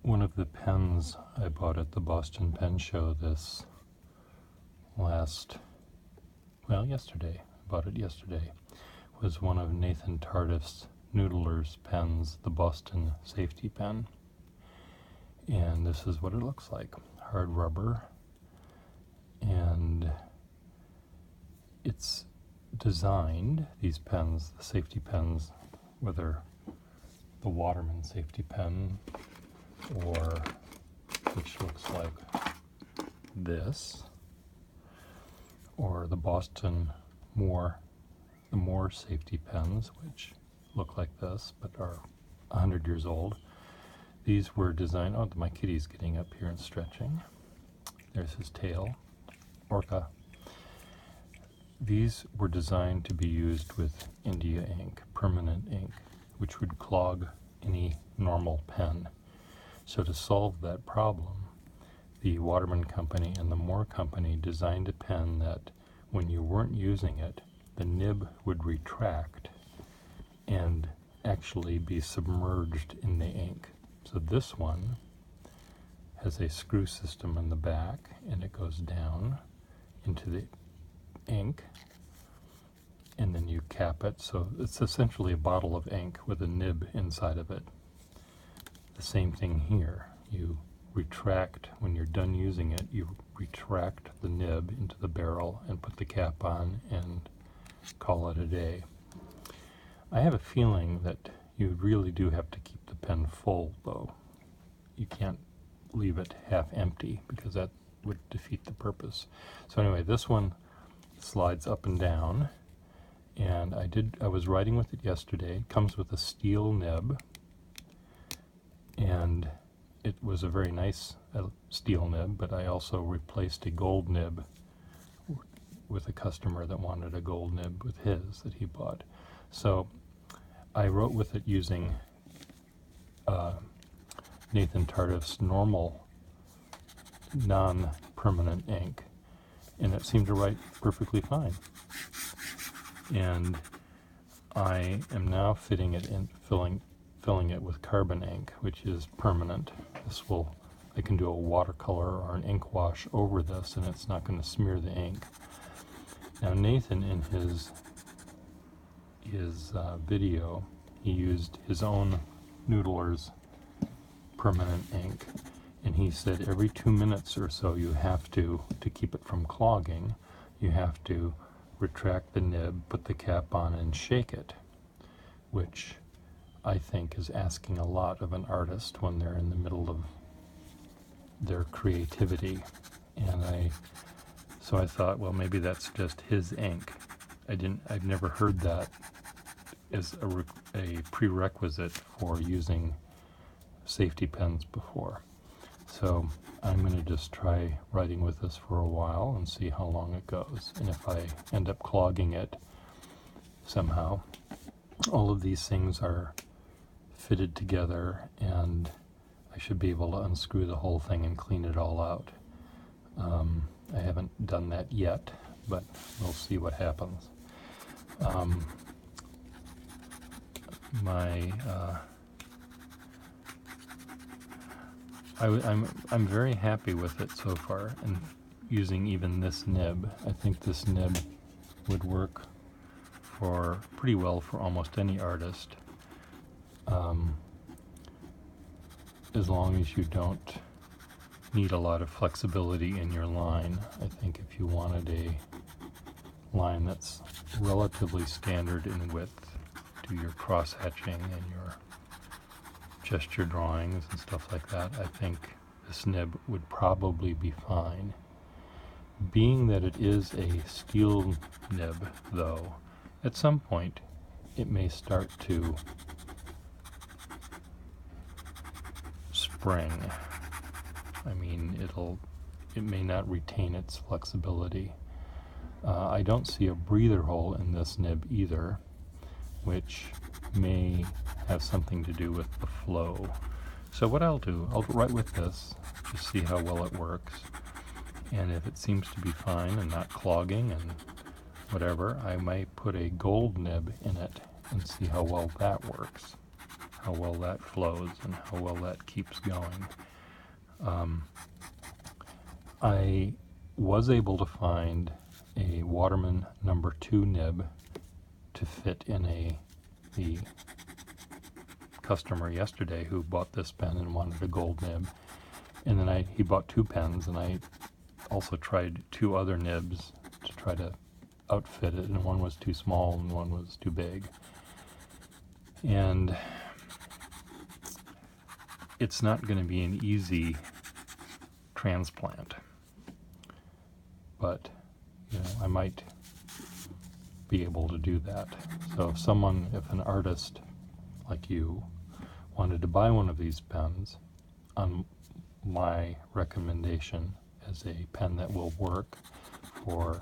One of the pens I bought at the Boston Pen Show yesterday, I bought it yesterday, was one of Nathan Tardif's Noodler's pens, the Boston Safety Pen. And this is what it looks like. Hard rubber. And it's designed, these pens, the safety pens, whether the Waterman safety pen or which looks like this, or the Boston the Moore safety pens, which look like this but are 100 years old. These were designed, oh, my kitty's getting up here and stretching. There's his tail, Orca. These were designed to be used with India ink, permanent ink, which would clog any normal pen. So to solve that problem, the Waterman Company and the Moore Company designed a pen that when you weren't using it, the nib would retract and actually be submerged in the ink. So this one has a screw system in the back, and it goes down into the ink, and then you cap it. So it's essentially a bottle of ink with a nib inside of it. The same thing here. You retract, when you're done using it, you retract the nib into the barrel and put the cap on and call it a day. I have a feeling that you really do have to keep the pen full, though. You can't leave it half empty because that would defeat the purpose. So anyway, this one slides up and down, and I was writing with it yesterday. It comes with a steel nib, and it was a very nice steel nib, but I also replaced a gold nib with a customer that wanted a gold nib with his that he bought. So I wrote with it using Nathan Tardif's normal non-permanent ink, and it seemed to write perfectly fine. And I am now fitting it in, filling it with carbon ink, which is permanent. I can do a watercolor or an ink wash over this, and it's not going to smear the ink. Now Nathan, in his video, he used his own Noodler's permanent ink, and he said every 2 minutes or so you have to keep it from clogging, you have to retract the nib, put the cap on, and shake it, which I think is asking a lot of an artist when they're in the middle of their creativity. And so I thought, well, maybe that's just his ink. I've never heard that as a prerequisite for using safety pens before. So I'm going to just try writing with this for a while and see how long it goes. And if I end up clogging it somehow, all of these things are fitted together, and I should be able to unscrew the whole thing and clean it all out. I haven't done that yet, but we'll see what happens. I'm very happy with it so far, and using even this nib. I think this nib would work pretty well for almost any artist, as long as you don't need a lot of flexibility in your line. I think if you wanted a line that's relatively standard in width, do your cross-hatching and your gesture drawings and stuff like that, I think this nib would probably be fine. Being that it is a steel nib, though, at some point it may start to spring. I mean, it may not retain its flexibility. I don't see a breather hole in this nib either, which may have something to do with the flow. So what I'll do, I'll write with this to see how well it works, and if it seems to be fine and not clogging and whatever, I might put a gold nib in it and see how well that works. how well that flows and how well that keeps going. I was able to find a Waterman number 2 nib to fit in the customer yesterday who bought this pen and wanted a gold nib. And then he bought 2 pens, and I also tried 2 other nibs to try to outfit it, and one was too small and one was too big. And it's not going to be an easy transplant, but I might be able to do that. So if an artist like you wanted to buy one of these pens, on my recommendation as a pen that will work for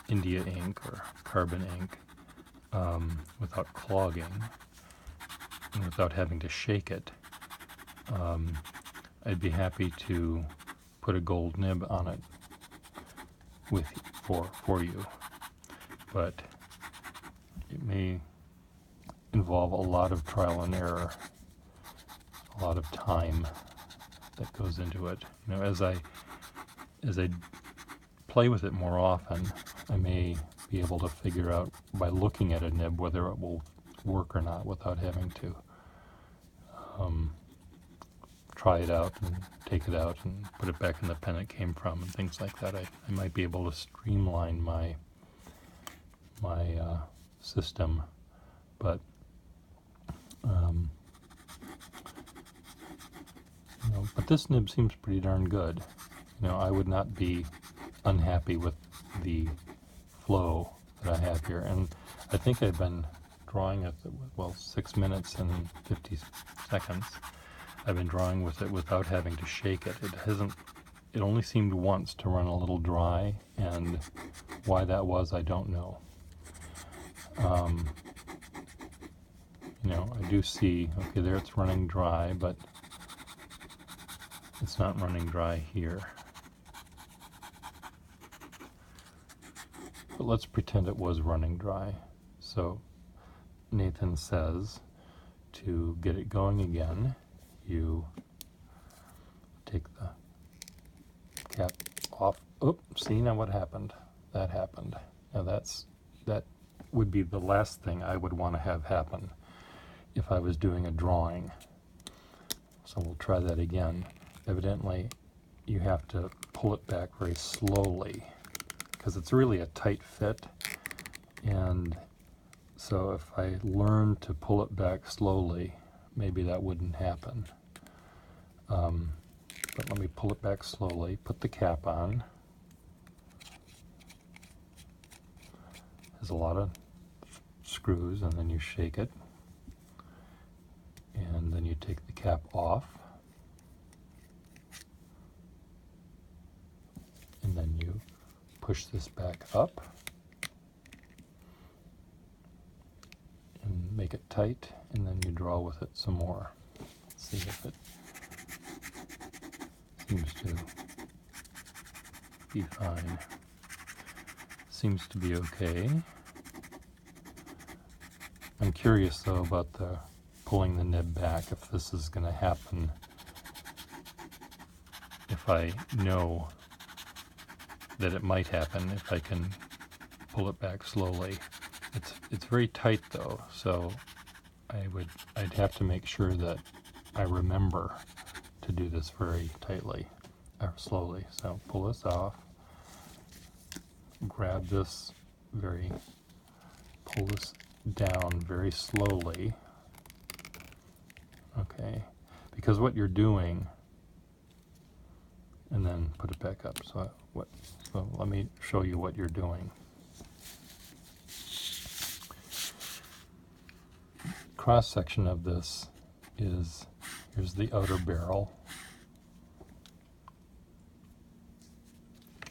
India ink or carbon ink without clogging and without having to shake it, I'd be happy to put a gold nib on it for you, but it may involve a lot of trial and error, a lot of time that goes into it. As I play with it more often, I may be able to figure out by looking at a nib whether it will work or not without having to try it out and take it out and put it back in the pen it came from and things like that. I might be able to streamline my system, but but this nib seems pretty darn good. I would not be unhappy with the flow that I have here, and I think I've been drawing at 6 minutes and 50 seconds. I've been drawing with it without having to shake it. It only seemed once to run a little dry, and why that was, I don't know. I do see, okay, there it's running dry, but it's not running dry here. But let's pretend it was running dry. So Nathan says to get it going again, you take the cap off. Oh, see now what happened? That happened. Now that would be the last thing I would want to have happen if I was doing a drawing. So we'll try that again. Evidently, you have to pull it back very slowly because it's really a tight fit, and so if I learn to pull it back slowly, maybe that wouldn't happen. But let me pull it back slowly, put the cap on. There's a lot of screws, and then you shake it, and then you take the cap off, and then you push this back up and make it tight, and then you draw with it some more. Let's see if it seems to be fine. Seems to be okay. I'm curious though about the pulling the nib back, if this is going to happen, if I know that it might happen, if I can pull it back slowly. It's very tight though, so I'd have to make sure that I remember to do this very tightly or slowly. So pull this off, grab this pull this down very slowly. Okay, because what you're doing, and then put it back up. So let me show you what you're doing. Cross section of this is, here's the outer barrel.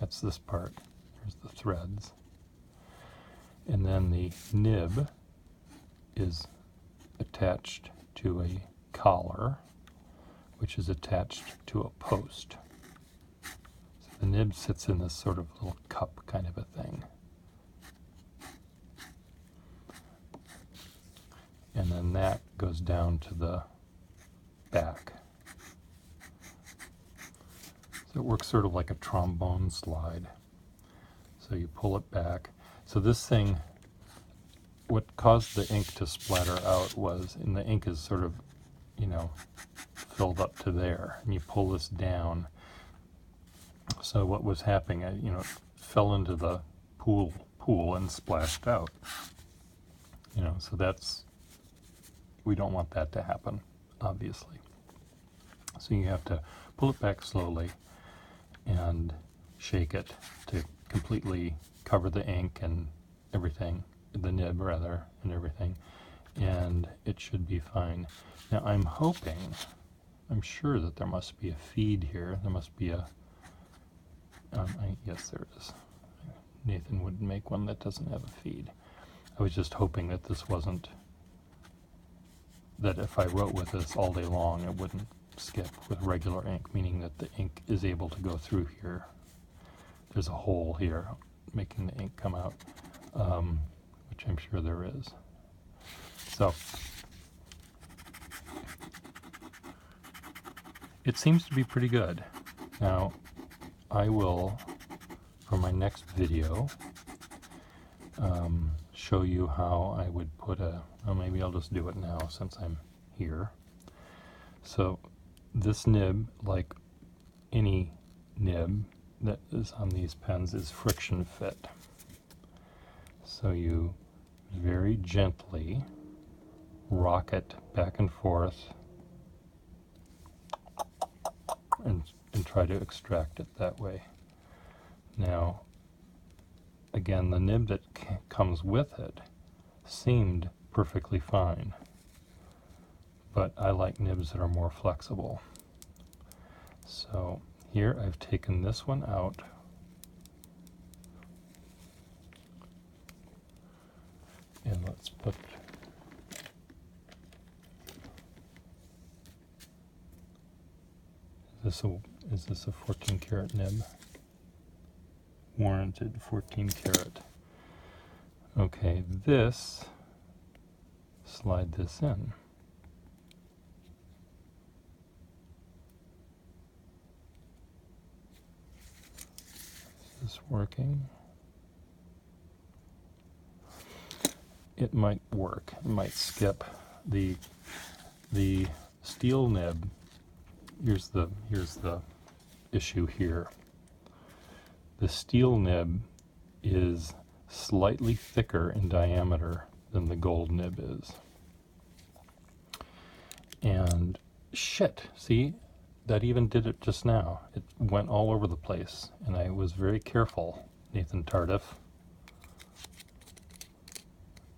That's this part. Here's the threads. And then the nib is attached to a collar, which is attached to a post. So the nib sits in this sort of little cup kind of a thing. then that goes down to the back. So it works sort of like a trombone slide. So you pull it back. So this thing, what caused the ink to splatter out was, and the ink is sort of, you know, filled up to there, and you pull this down. So what was happening, you know, it fell into the pool and splashed out. You know, so that's, we don't want that to happen, obviously. So you have to pull it back slowly and shake it to completely cover the ink and everything, the nib rather, and everything, and it should be fine. Now I'm hoping, I'm sure that there must be a feed here. There must be a, yes there is. Nathan wouldn't make one that doesn't have a feed. I was just hoping that this wasn't, that if I wrote with this all day long it wouldn't skip with regular ink, meaning that the ink is able to go through here. There's a hole here making the ink come out, which I'm sure there is. So it seems to be pretty good. Now I will, for my next video, show you how I would put a, well, maybe I'll just do it now since I'm here. So this nib, like any nib that is on these pens, is friction fit. So you very gently rock it back and forth and try to extract it that way. Now, again, the nib that comes with it seemed perfectly fine, but I like nibs that are more flexible. So here I've taken this one out, and let's put, is this a 14 karat nib? Warranted 14 karat. Okay, this, slide this in. Is this working? It might work. It might skip. The steel nib, here's the issue here. The steel nib is slightly thicker in diameter than the gold nib is. And shit, see, that even did it just now. It went all over the place, and I was very careful, Nathan Tardif.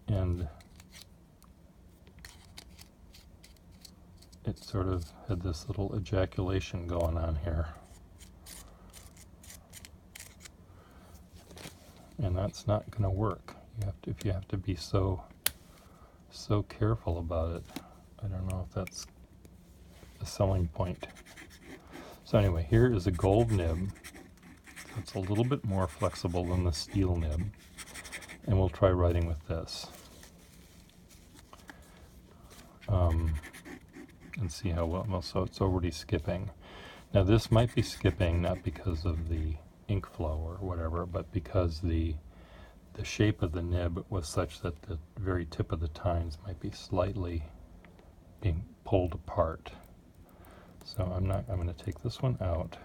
And it sort of had this little ejaculation going on here. And that's not going to work. You have to, if you have to be so careful about it. I don't know if that's a selling point. So anyway, here is a gold nib. It's a little bit more flexible than the steel nib, and we'll try writing with this. And see how well, so it's already skipping. Now this might be skipping not because of the ink flow or whatever, but because the shape of the nib was such that the very tip of the tines might be slightly being pulled apart. So I'm going to take this one out.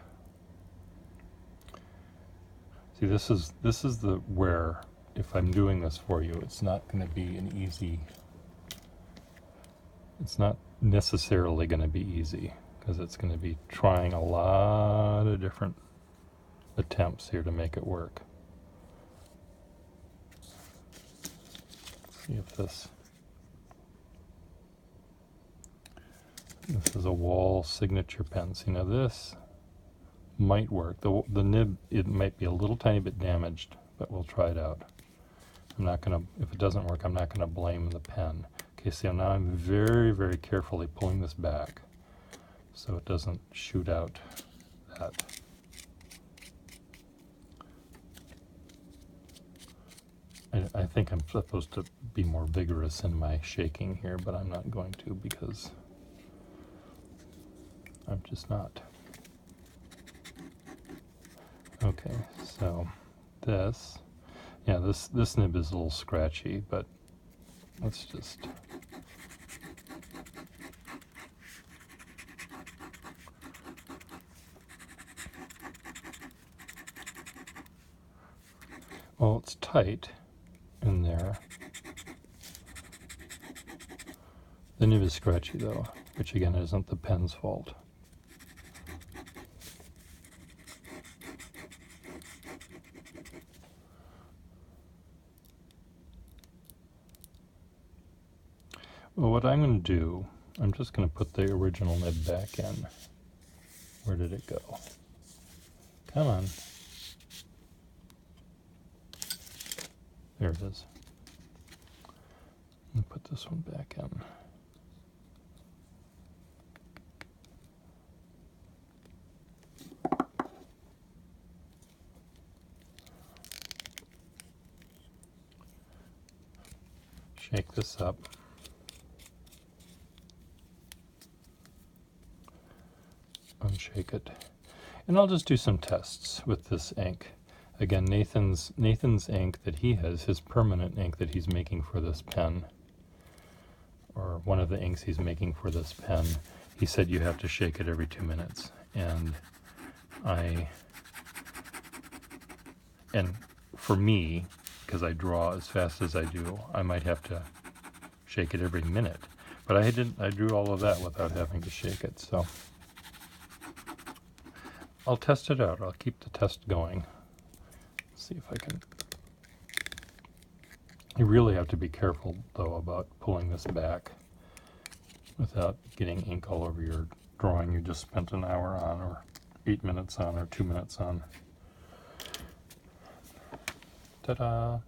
See, this is the where, if I'm doing this for you, it's not going to be an easy, it's not necessarily going to be easy, because it's going to be trying a lot of different attempts here to make it work. See if this is a wall signature pen. See, now this might work. The nib, it might be a little tiny bit damaged, but we'll try it out. I'm not going to, if it doesn't work, I'm not going to blame the pen. Okay, so now I'm very, very carefully pulling this back so it doesn't shoot out that. I think I'm supposed to be more vigorous in my shaking here, but I'm not going to because I'm just not. Okay, so this, yeah, this nib is a little scratchy, but let's just well, it's tight in there. The nib is scratchy though, which again isn't the pen's fault. Well, what I'm going to do, I'm just going to put the original nib back in. Where did it go? Come on. There it is. I'm going to put this one back in. Shake this up. Unshake it. And I'll just do some tests with this ink. Again, Nathan's ink that he has, his permanent ink that he's making for this pen, or one of the inks he's making for this pen, he said you have to shake it every 2 minutes. And for me, because I draw as fast as I do, I might have to shake it every minute. But I drew all of that without having to shake it, so I'll test it out. I'll keep the test going. See if I can. You really have to be careful though about pulling this back without getting ink all over your drawing you just spent an hour on, or 8 minutes on, or 2 minutes on. Ta-da!